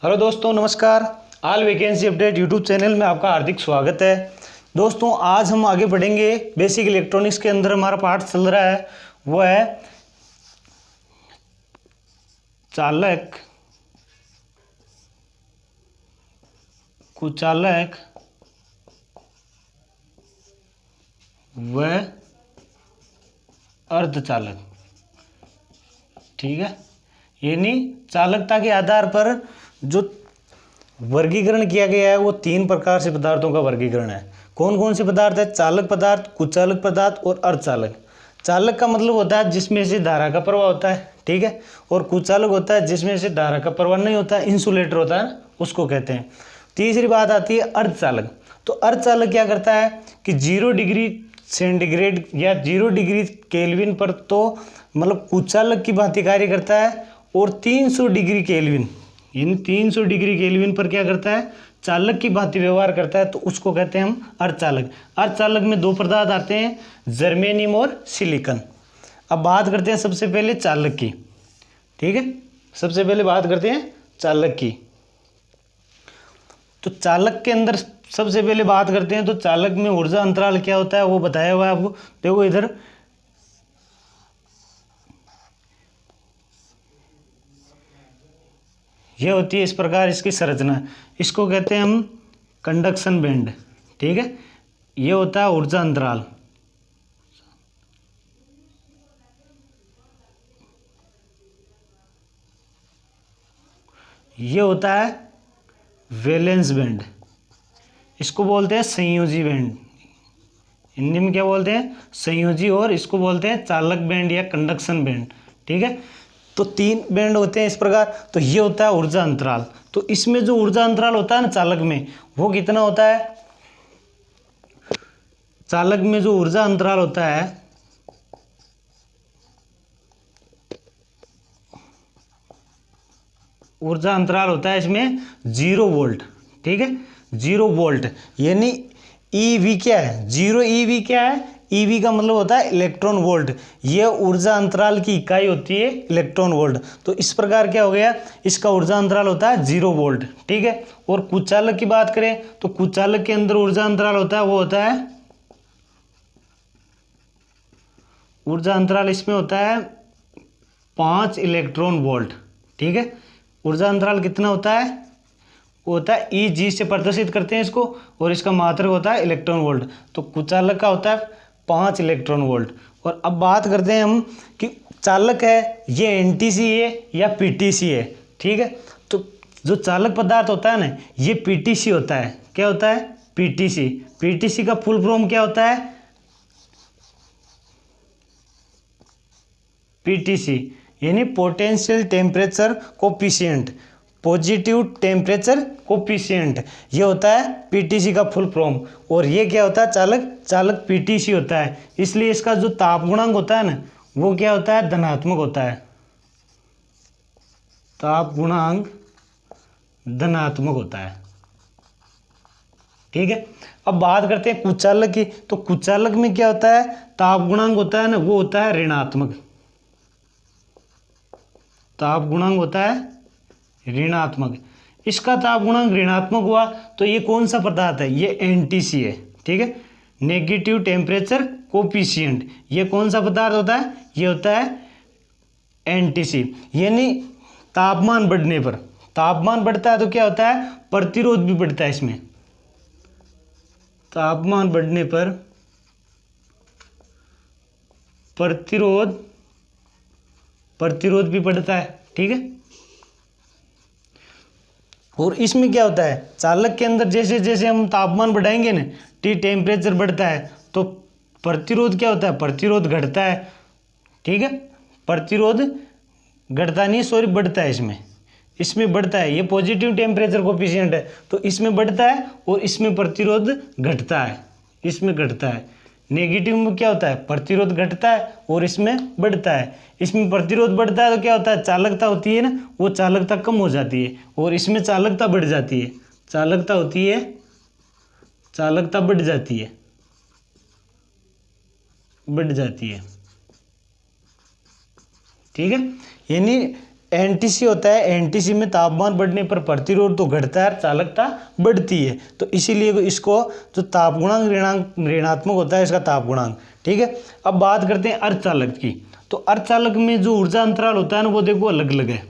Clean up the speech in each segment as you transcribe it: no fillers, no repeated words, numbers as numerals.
Hello दोस्तों, नमस्कार। All vacancy update YouTube channel में आपका हार्दिक स्वागत है। दोस्तों, आज हम आगे बढ़ेंगे। बेसिक इलेक्ट्रॉनिक्स के अंदर हमारा पाठ चल रहा है, वो है चालक कुचालक व अर्धचालक। ठीक है, यानी चालकता के आधार पर जो वर्गीकरण किया गया है वो तीन प्रकार से पदार्थों का वर्गीकरण है। कौन कौन से पदार्थ है? चालक पदार्थ, कुचालक पदार्थ और अर्धचालक। चालक का मतलब होता है जिसमें से धारा का प्रवाह होता है, ठीक है। और कुचालक होता है जिसमें से धारा का प्रवाह नहीं होता है, इंसुलेटर होता है, उसको कहते हैं। तीसरी बात आती है अर्धचालक। तो अर्धचालक क्या करता है कि 0 डिग्री सेंटीग्रेड या 0 डिग्री केल्विन पर तो मतलब कुचालक की भांति कार्य करता है, और 300 डिग्री केल्विन यानी 300 डिग्री केल्विन पर क्या करता है? चालक की भांति व्यवहार करता है, तो उसको कहते हैं हम अर्धचालक। अर्धचालक में दो पदार्थ आते हैं, जर्मेनियम और सिलिकॉन। अब बात करते हैं सबसे पहले चालक की, ठीक है। सबसे पहले बात करते हैं चालक की। तो चालक के अंदर सबसे पहले बात करते हैं तो चालक में ऊर्जा अंतराल क्या होता है वो बताया हुआ है आपको। देखो इधर ये होती है इस प्रकार इसकी संरचना, इसको कहते हैं हम कंडक्शन बैंड, ठीक है। ये होता है ऊर्जा अंतराल। ये होता है वैलेंस बैंड, इसको बोलते हैं संयोजी बैंड। हिंदी में क्या बोलते हैं? संयोजी। और इसको बोलते हैं चालक बैंड या कंडक्शन बैंड, ठीक है। तो तीन बैंड होते हैं इस प्रकार। तो ये होता है ऊर्जा अंतराल। तो इसमें जो ऊर्जा अंतराल होता है ना चालक में, वो कितना होता है? चालक में जो ऊर्जा अंतराल होता है इसमें 0 वोल्ट, ठीक है। 0 वोल्ट यानी ईवी क्या है? 0 ईवी क्या है? ईवी का मतलब होता है इलेक्ट्रॉन वोल्ट। ये ऊर्जा अंतराल की इकाई होती है इलेक्ट्रॉन वोल्ट। तो इस प्रकार क्या हो गया, इसका ऊर्जा अंतराल होता है 0 वोल्ट, ठीक है। और कुचालक की बात करें तो कुचालक के अंदर ऊर्जा अंतराल होता है, वो होता है ऊर्जा अंतराल इसमें होता है 5 इलेक्ट्रॉन वोल्ट, ठीक है। ऊर्जा अंतराल कितना होता है? वो होता है EG से प्रदर्शित करते हैं इसको, और इसका मात्रक होता है इलेक्ट्रॉन वोल्ट। तो कुचालक का होता है 5 इलेक्ट्रॉन वोल्ट। और अब बात करते हैं हम कि चालक है ये NTC है या PTC है, ठीक है। तो जो चालक पदार्थ होता है ना, ये PTC होता है। क्या होता है? PTC। PTC का फुल फॉर्म क्या होता है? PTC यानी potential temperature coefficient, positive temperature coefficient. ये होता है PTC का फुल फॉर्म। और ये क्या होता है? चालक PTC होता है। इसलिए इसका जो ताप गुणांक होता है ना, वो क्या होता है? धनात्मक होता है। ताप गुणांक धनात्मक होता है, ठीक है। अब बात करते हैं कुचालक की। तो कुचालक में क्या होता है? ताप गुणांक होता है ना, वो होता है ऋणात्मक। ताप गुणांक होता है ऋणात्मक। इसका ताप गुणांक ऋणात्मक हुआ तो ये कौन सा पदार्थ है? ये NTC है, ठीक है। Negative temperature coefficient. ये कौन सा पदार्थ होता है? ये होता है NTC। यानी तापमान बढ़ने पर, तापमान बढ़ता है तो क्या होता है? प्रतिरोध भी बढ़ता है इसमें। तापमान बढ़ने पर प्रतिरोध भी बढ़ता है, ठीक है। और इसमें क्या होता है? चालक के अंदर जैसे जैसे हम तापमान बढ़ाएंगे ना, टेम्परेचर बढ़ता है, तो प्रतिरोध क्या होता है? प्रतिरोध घटता है, ठीक है। प्रतिरोध घटता नहीं, सॉरी, बढ़ता है। इसमें बढ़ता है। ये पॉजिटिव टेम्परेचर कोफिशिएंट है, तो इसमें बढ़ता है और इसमें प्रतिरोध घटता है, इसमें घटता है। नेगेटिव में क्या होता है? प्रतिरोध घटता है और इसमें बढ़ता है। इसमें प्रतिरोध बढ़ता है तो क्या होता है? चालकता होती है ना, वो चालकता कम हो जाती है, और इसमें चालकता बढ़ जाती है। चालकता होती है, चालकता बढ़ जाती है, ठीक है। यानी एनटीसी होता है, एनटीसी में तापमान बढ़ने पर प्रतिरोध तो घटता है, चालकता बढ़ती है। तो इसीलिए इसको जो ताप गुणांक ऋणात्मक होता है इसका ताप गुणांक। ठीक है, अब बात करते हैं अर्धचालक की। तो अर्धचालक में जो ऊर्जा अंतराल होता है ना वो देखो अलग अलग है।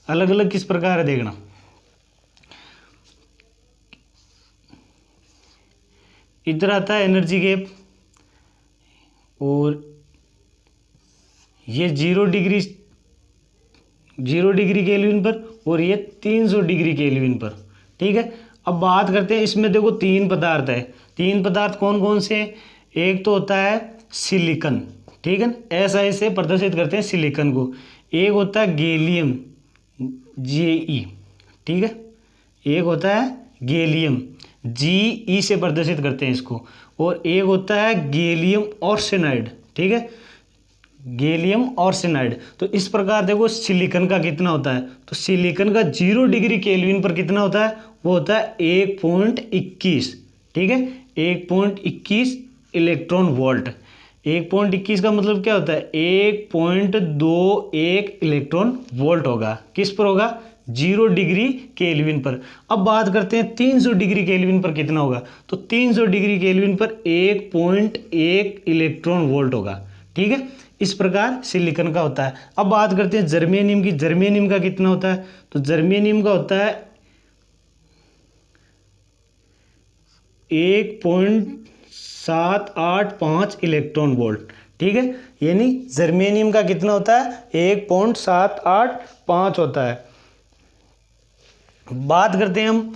अलग अलग किस प्रकार है देखना, इधर आता है एनर्जी गैप, और ये 0 डिग्री केल्विन पर, और ये 300 डिग्री केल्विन पर। ठीक है, अब बात करते हैं इसमें देखो 3 पदार्थ है। 3 पदार्थ कौन कौन से? एक तो होता है सिलिकन, ठीक है, ऐसा ऐसे प्रदर्शित करते हैं सिलिकन को। एक होता है गैलियम Ge, ठीक है, एक होता है गैलियम Ge से प्रदर्शित करते हैं इसको, और एक होता है गैलियम आर्सेनाइड। ठीक है, गैलियम आर्सेनाइड। तो इस प्रकार देखो सिलिकन का कितना होता है, तो सिलिकन का 0 डिग्री केल्विन पर कितना होता है, वो होता है 1.21। ठीक है, 1.21 इलेक्ट्रॉन वोल्ट। 1.21 का मतलब क्या होता है, 1.21 इलेक्ट्रॉन वोल्ट होगा। किस पर होगा, 0 डिग्री केल्विन पर। अब बात करते हैं 300 डिग्री केल्विन पर कितना होगा, तो 300 डिग्री केल्विन पर 1.1 इलेक्ट्रॉन वोल्ट होगा। ठीक है, इस प्रकार सिलिकन का होता है। अब बात करते हैं जर्मेनियम की। जर्मेनियम का कितना होता है, तो जर्मेनियम का होता है 1.785 इलेक्ट्रॉन वोल्ट। ठीक है, यानी जर्मेनियम का कितना होता है, 1.785 होता है। बात करते हैं हम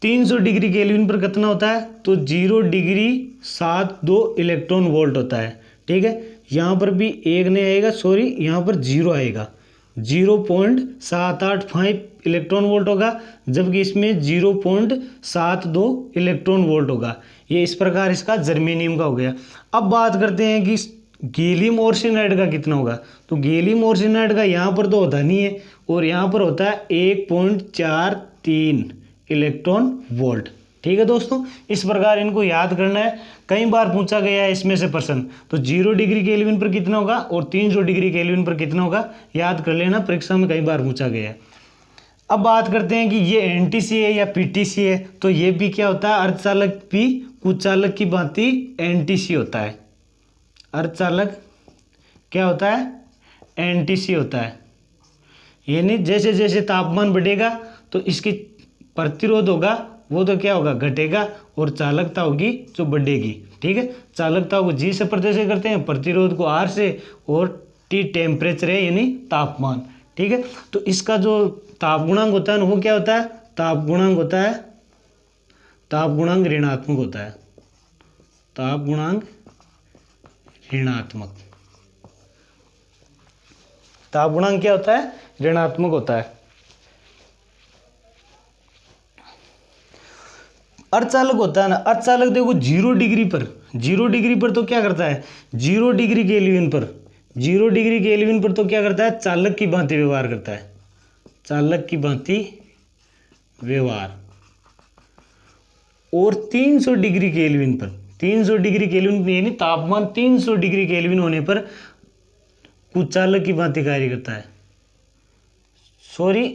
300 डिग्री केल्विन पर कितना होता है, तो 0 डिग्री 72 इलेक्ट्रॉन वोल्ट होता है। ठीक है, यहाँ पर भी एक नहीं आएगा, सॉरी यहाँ पर 0 आएगा, 0.785 इलेक्ट्रॉन वोल्ट होगा, जबकि इसमें 0.72 इलेक्ट्रॉन वोल्ट होगा। ये इस प्रकार इसका जर्मेनियम का हो गया। अब बात करते हैं कि गैलियम आर्सेनाइड का कितना होगा, तो गैलियम आर्सेनाइड का यहाँ पर तो होता नहीं है, और यहाँ पर होता है 1.43 इलेक्ट्रॉन वोल्ट। ठीक है दोस्तों, इस प्रकार इनको याद करना है, कई बार पूछा गया है इसमें से प्रश्न। तो 0 डिग्री केल्विन पर कितना होगा और 300 डिग्री केल्विन पर कितना होगा, याद कर लेना, परीक्षा में कई बार पूछा गया है। अब बात करते हैं कि ये एनटीसी है या पीटीसी है, तो ये भी क्या होता है, अर्धचालक भी कुचालक की भांति एनटीसी होता है। अर्धचालक क्या होता है, एनटीसी होता है। यानी जैसे जैसे तापमान बढ़ेगा तो इसकी प्रतिरोध होगा वो तो क्या होगा, घटेगा, और चालकता होगी जो बढ़ेगी। ठीक है, चालकता को जी से प्रदर्शित करते हैं, प्रतिरोध को आर से, और टी टेम्परेचर है यानी तापमान। ठीक है, तो इसका जो ताप गुणांक होता है ना वो क्या होता है, ताप गुणांक होता है, ताप गुणांक ऋणात्मक होता है। ताप गुणांक ऋणात्मक, ताप गुणांक क्या होता है, ऋणात्मक होता है। अर्धचालक होता है ना, अर्धचालक देखो 0 डिग्री पर, 0 डिग्री पर तो क्या करता है, 0 डिग्री केल्विन पर, 0 डिग्री केल्विन पर तो क्या करता है, चालक की भांति व्यवहार करता है, चालक की भांति व्यवहार। और 300 डिग्री केल्विन पर, 300 डिग्री केल्विन यानी तापमान 300 डिग्री केल्विन होने पर कुचालक की भांति कार्य करता है। सॉरी,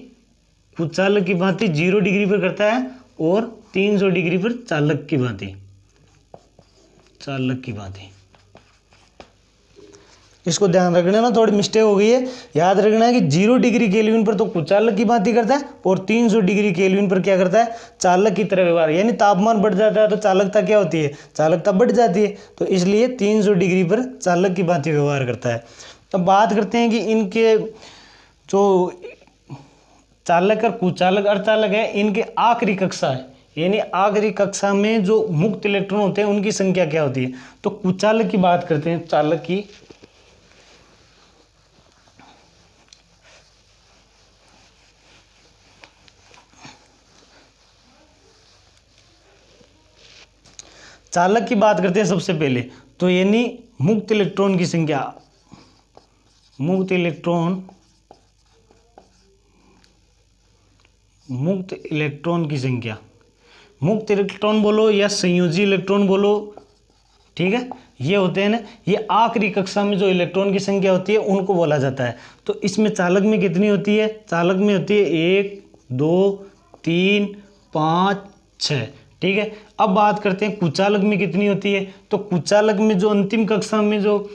कुचालक की भांति 0 डिग्री पर करता है, और 300 डिग्री पर चालक की भांति, चालक की भांति। इसको ध्यान रखना ना, थोड़ी मिस्टेक हो गई है, याद रखना है कि 0 डिग्री केल्विन पर तो कुचालक की भांति करता है, और 300 डिग्री केल्विन पर क्या करता है, चालक की तरह व्यवहार। यानी तापमान बढ़ जाता है तो चालकता क्या होती है, चालकता बढ़ जाती है, तो इसलिए 300 डिग्री पर चालक की भांति व्यवहार करता है। अब बात करते हैं कि इनके जो चालक और कुचालक अर्धचालक है, इनके आखिरी कक्षा है, यानी आखिरी कक्षा में जो मुक्त इलेक्ट्रॉन होते हैं उनकी संख्या क्या होती है। तो कुचालक की बात करते हैं, चालक की, चालक की बात करते हैं सबसे पहले, तो यानी मुक्त इलेक्ट्रॉन की संख्या, मुक्त इलेक्ट्रॉन, मुक्त इलेक्ट्रॉन की संख्या, मुक्त इलेक्ट्रॉन बोलो या संयोजी इलेक्ट्रॉन बोलो, ठीक है, ये होते हैं ना, ये आखिरी कक्षा में जो इलेक्ट्रॉन की संख्या होती है उनको बोला जाता है। तो इसमें चालक में कितनी होती है, चालक में होती है 1 2 3 5 6, ठीक है। अब बात करते हैं कुचालक में कितनी होती है। तो कुचालक में जो अंतिम कक्षा में जो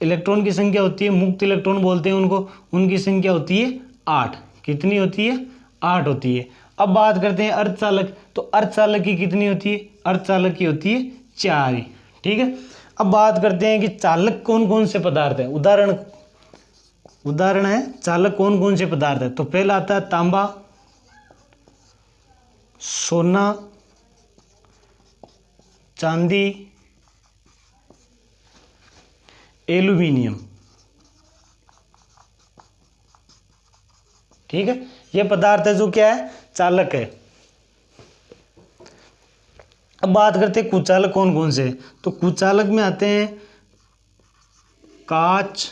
इलेक्ट्रॉन की संख्या होती है, मुक्त इलेक्ट्रॉन बोलते हैं उनको, उनकी संख्या होती है 8। कितनी होती है, 8 होती है। अब बात करते हैं अर्धचालक। तो अर्धचालक की कितनी होती है, अर्धचालक की होती है 4 ही, ठीक है। अब बात करते हैं कि चालक कौन कौन से पदार्थ हैं। उदाहरण है चालक कौन कौन से पदार्थ है। तो पहला आता है तांबा, सोना, चांदी, एल्यूमिनियम, ठीक है। ये पदार्थ है जो क्या है, चालक है। अब बात करते हैं कुचालक कौन कौन से। तो कुचालक में आते हैं कांच,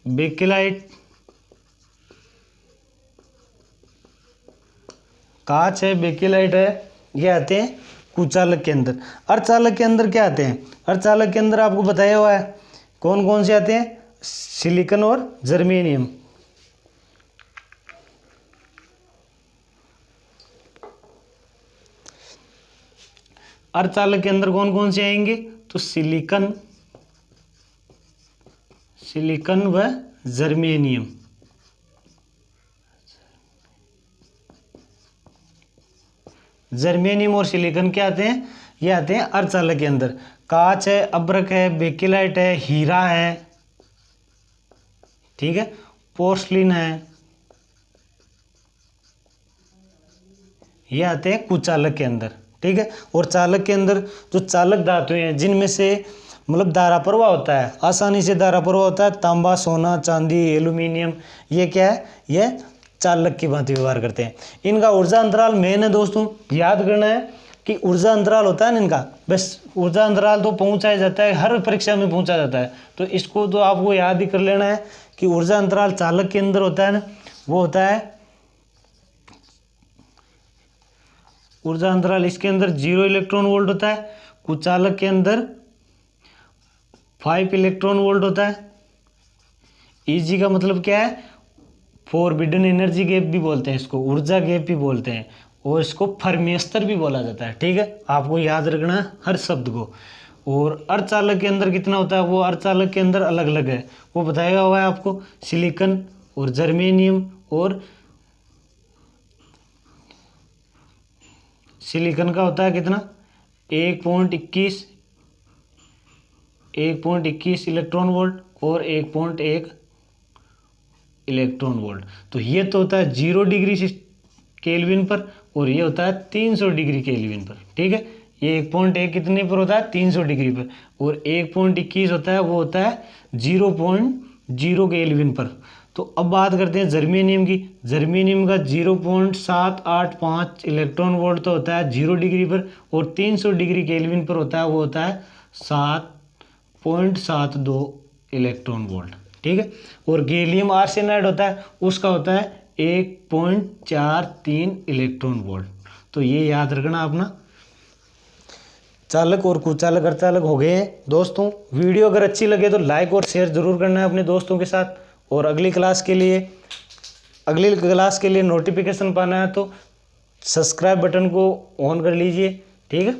बेकेलाइट, कांच है, बेकेलाइट है, ये आते हैं कुचालक के अंदर। अर्धचालक के अंदर क्या आते हैं, अर्धचालक के अंदर आपको बताया हुआ है कौन कौन से आते हैं, सिलिकॉन और जर्मेनियम। अर्धचालक के अंदर कौन कौन से आएंगे, तो सिलिकॉन व जर्मेनियम। जर्मेनियम और सिलिकॉन क्या आते हैं, ये आते हैं अर्धचालक के अंदर। कांच है, अब्रक है, बेकेलाइट है, हीरा है, ठीक है, पोर्सलिन है, ये आते हैं कुचालक के अंदर, ठीक है। और चालक के अंदर जो चालक धातुएं हैं जिनमें से मतलब धारा प्रवाह होता है, आसानी से धारा प्रवाह होता है, तांबा, सोना, चांदी, एल्यूमिनियम, ये क्या है, ये चालक की भांति व्यवहार करते हैं। इनका ऊर्जा अंतराल मेन है दोस्तों, याद करना है कि ऊर्जा अंतराल होता है ना इनका, बस ऊर्जा अंतराल तो पहुंचाया जाता है, हर परीक्षा में पूछा जाता है। तो इसको तो आपको याद ही कर लेना है कि ऊर्जा अंतराल चालक के अंदर होता है ना, वो होता है ऊर्जा अंतराल, इसके अंदर 0 इलेक्ट्रॉन वोल्ट होता है। कुचालक के अंदर 5 इलेक्ट्रॉन वोल्ट होता है। ईजी का मतलब क्या है, फॉरबिडन एनर्जी गैप भी बोलते हैं इसको, ऊर्जा गैप भी बोलते हैं, और इसको फर्मी स्तर भी बोला जाता है, ठीक है। आपको याद रखना है हर शब्द को। और अर्धचालक के अंदर कितना होता है, वो अर्धचालक के अंदर अलग अलग है, वो बताया हुआ है आपको, सिलिकॉन और जर्मेनियम। और सिलिकॉन का होता है कितना, 1.21 इलेक्ट्रॉन वोल्ट और 1.1 इलेक्ट्रॉन वोल्ट। तो ये तो होता है 0 डिग्री केल्विन पर, और ये होता है 300 डिग्री केल्विन पर, ठीक है। ये 1.1 कितने पर होता है, 300 डिग्री पर, और 1.21 होता है, वो होता है 0.0 केल्विन पर। तो अब बात करते हैं जर्मेनियम की। जर्मेनियम का 0.785 इलेक्ट्रॉन वोल्ट तो होता है 0 डिग्री पर, और 300 डिग्री केल्विन पर होता है, वो होता है 7.72 इलेक्ट्रॉन वोल्ट, ठीक है। और गैलियम आर्सेनाइड होता है, उसका होता है 1.43 इलेक्ट्रॉन वोल्ट। तो ये याद रखना अपना। चालक और कुचालक अर्धचालक हो गए हैं दोस्तों। वीडियो अगर अच्छी लगे तो लाइक और शेयर जरूर करना है अपने दोस्तों के साथ। और अगली क्लास के लिए नोटिफिकेशन पाना है तो सब्सक्राइब बटन को ऑन कर लीजिए, ठीक है।